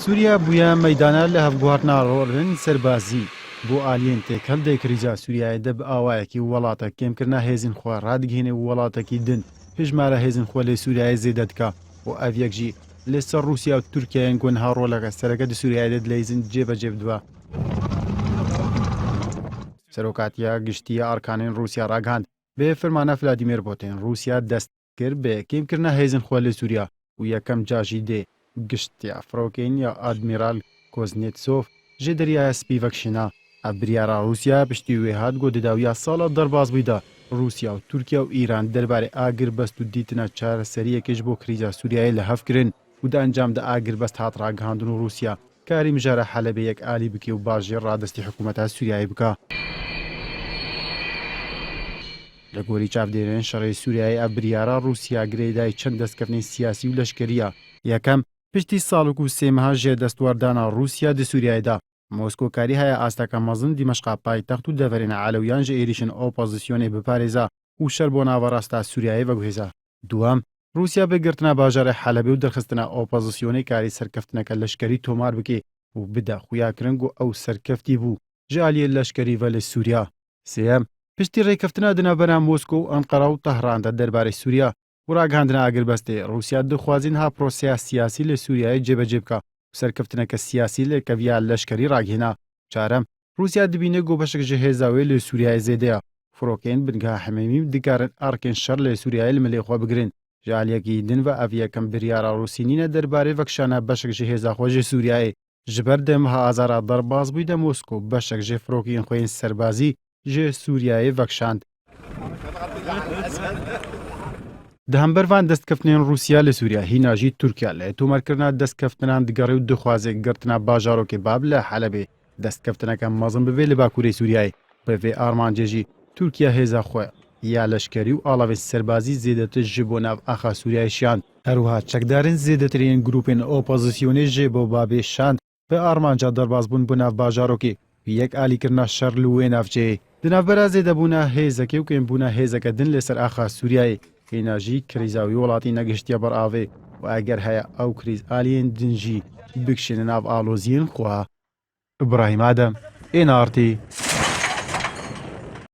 سووریا بووە مەدانە لە هەفگواردنا ڕۆڵن سەربازی بۆ ئالین تێک هەڵدێک ریجا سووریایەدە بە ئاوایەکی وڵاتە کێمکردنا هێزن خۆ ڕادگەهێنێ وڵاتێکی دن هژمارە هێزن خۆ لێ سووریای زێدە دکا و ئەڤەکژی لەسەر رووسیا و تورکیایان گۆنها ڕۆڵەکە سەرەکە دی سووریایەدە لە هێزن جێبەجێ بدووە. سەرۆکاتیە گشتیە ئارکانین رووسیا ڕاگەاند بێ فەرمانە ڤلادیمیر پوتین رووسیا دەست کرد بێ کێمکردنا هێزن خۆ لە سووریا و یەکەم جاژی دێ گشتیا فرۆکین یا ئادمیرال کۆزنێتسۆف ژێ دەریایە سپیڤەکشینا ئەبریارا رووسیا پشتی وێ هات گۆ دەداویە ساڵە دەرباز بوویدا رووسیا و تورکیا و ئیران دەربارەی ئاگر بەست و دیتنە چارەسەریەکەش بۆ کریزا سووریایی لە هەفکردن و دە ئەنجامدا ئاگر بەست هات ڕاگەاندن و رووسیا کاری مژارە حەلەبێ یەک ئالی بکێ و باژێر ڕادستی حکوومەتە سووریایی بکە. لە گۆری چاودێرێن شەڕی سووریایی ئەبریارا رووسیا گرێدای چەند دەستکەوتنی سیاسی و لەشکریە. یەکەم پشتی ساڵک و سێمەها ژێر دەستواردانا رووسیا دی سووریایدا مۆسکۆکاری هەیە ئاستەکە مەزن دیمەشقا پایتەخت و دەڤەرێنە عەلەویان ژە عێریشن ئۆپۆزیسیۆنێ بپارێزا و شەر بۆ ناوەڕاستا سووریایی بەگوێزە. دووەم رووسیا بگرتنە باژارە حەلەبێ و دەرخستنە ئۆپۆزیسیۆنەی کاری سەرکەفتنەکە لەشکری تۆمار بکێ و بدە خویاکرنگ و ئەو سەرکەفتی بوو ژالیە لەشکری ڤە لە سووریا. سێەم پشتی ڕێکەفتنە دنەبەرە مۆسکۆ و ئەنقەرە و تەهراندا دەربارەی سووریا و ڕاگەاندنە ئاگربەستێ رووسیا دخوازین ها پرۆسیا سیاسی لە سووریایی جێبەجێ بکە و سەرکەفتنەکە سیاسی لە کەڤیا لەشکری ڕاگهێنا. چارەم رووسیا دبینە گۆ بەشێک ژە هێزاوێ لە سووریای زێدەیە فڕۆکێن بنگا حمەمی دکارن ئارکێن شەر لە سووریایی لە ملێخوا بگرن ژالێکی دن بە ئەڤیەکەم بریارە رووسینینە دەربارەی ڤەکشانە بەشێک ژە هێزاخۆژی سووریایی ژبەر دەمها ئازارا دەرباز بوویدە مۆسکۆ بەشێک ژێ فڕۆکین خۆین سەربازی ژێ سووریایی ڤەکشاند. دەهەمبەروان دەستکەفتنێن رووسیا لە سووریا هیناژی تورکیا لە تۆمارکردنا دەستکەفتنان دگەڕێ و دخوازێک گرتنا باژارۆکێ باب لە حەلەبێ دەستکەفتنەکە مەزن ببێ لە باکووری سووریایی بەvێ ئارمانجێژی تورکیا هێزا خۆ یا لەشکری و ئاڵاوێ سەربازی زێدەتر ژ بۆ ناو ئاخا سووریای شاند هەروها چەکدارن زێدەترین گروپێن ئۆپۆزیسیۆنێ ژێ بۆ بابێ شاند بە ئارمانجا دەربازبوون بۆ ناو باژارۆکێ یەک ئالیکردنا شەر لە وێ ناوچەیە دناوبەرە زێدەبوونا هێزەکە و کێمبوونا هێزەکە دن لەسەر ئاخا سووریایی هێناژی کریزاوی وڵاتی نەگەشتیە بەرئاوێ و ئەگەر هەیە ئەو کریز ئالین دنجی بکشێنە ناو ئالۆزیین خوا. ئیبراهیم ئادەم NRT